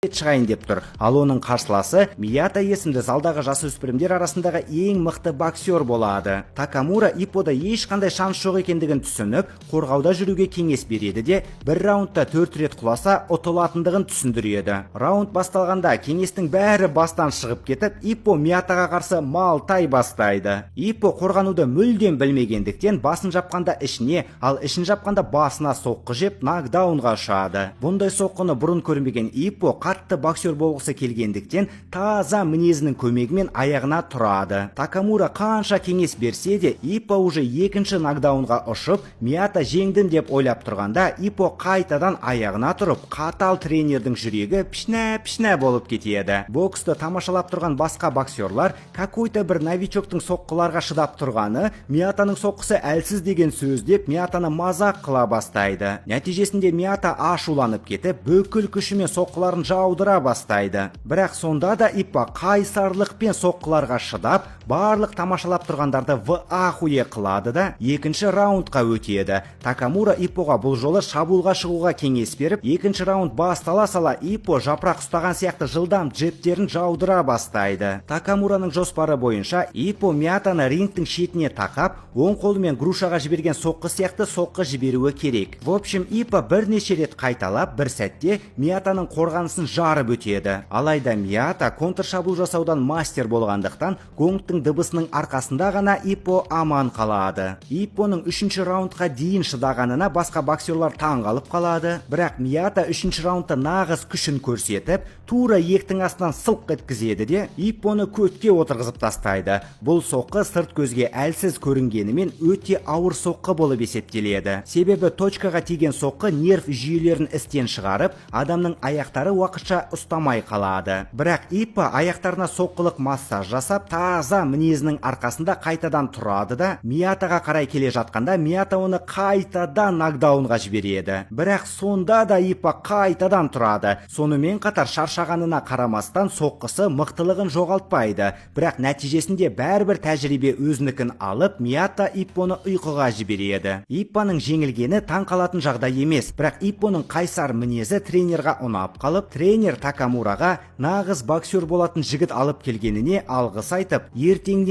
шығайын деп тұр. Ал оның қарсыласы Мията есімді залдағы жасөспірімдер арасындағы ең мықты боксер болады. Такамура Иппода ешқандай шанс жоқ екендігін түсініп, қорғауда жүруге кеңес береді де, бір раундта 4 рет құласа, ұтылатындығын түсіндіреді. Раунд басталғанда кеңестің бәрі бастан шығып кетіп, Иппо Миятаға қарсы малтай бастайды. Иппо қорғануды мүлдем білмегендіктен басын жапқанда ішіне, ал ішін жапқанда басына соққы жеп нокдаунға ұшады. Бұндай соққыны бұрын көрмеген Иппо қатты боксер болғысы келгендіктен таза мінезінің көмегімен аяғына тұрады. Такамура қанша кеңес берсе де, Иппо уже екінші нокдаунға ұшып, Мията жеңдім деп ойлап тұрғанда, Иппо қайтадан аяғына тұрып, қатал тренердің жүрегі пішнә болып кетеді. Боксты тамашалап тұрған басқа боксерлар какой-то бір новичоктың соққыларға шыдап тұрғаны, Миятаның соққысы әлсіз деген сөз деп Миятаны мазақ қыла бастайды. Нәтижесінде Мията ашуланып кетіп, бүкіл күшімен соққыларын жаудыра бастайды. Бірақ сонда да Иппо қайсарлықпен соққыларға шыдап, барлық тамашалап тұрғандарды в ахуе қылады да екінші раундқа өтеді. Такамура Иппоға бұл жолы шабуылға шығуға кеңес беріп, екінші раунд бастала сала Иппо жапырақ ұстаған сияқты жылдам джебтерін жаудыра бастайды. Такамураның жоспары бойынша Иппо Миятаны рингтің шетіне тақап, оң қолымен грушаға жіберген соққы сияқты соққы жіберуі керек. В общем, Иппо бірнеше рет қайталап, бір сәтте Миятаның қорғанысын жарып өтеді. Алайда Мията контршабуыл жасаудан мастер болғандықтан, гонгтың дыбысының арқасында ғана Иппо аман қалады. Иппоның үшінші раундқа дейін шыдағанына басқа боксерлар таңғалып қалады. Бірақ Мията үшінші раундта нағыз күшін көрсетіп, тура ектің астынан сылқ еткізеді де Иппоны көтке отырғызып тастайды. Бұл соққы сырт көзге әлсіз көрінгенімен өте ауыр соққы болып есептеледі. Себебі точкаға тиген соққы нерв жүйелерін істен шығарып, адамның аяқтары уақытша ұстамай қалады. Бірақ Иппо аяқтарына соққылық массаж жасап, таза мінезінің арқасында қайтадан тұрады да, Миятаға қарай келе жатқанда Мията оны қайтадан нокдаунға жібереді. Бірақ сонда да Иппо қайтадан тұрады. Сонымен қатар шаршағанына қарамастан соққысы мықтылығын жоғалтпайды. Бірақ нәтижесінде бәрібір тәжірибе өзінікін алып, Мията Иппоны ұйқыға жібереді. Иппоның жеңілгені таң қалатын жағдай емес, бірақ Иппоның қайсар мінезі тренерға ұнап қалып, тренер Такамураға нағыз боксер болатын жігіт алып келгеніне алғыс айтып, ертеңнен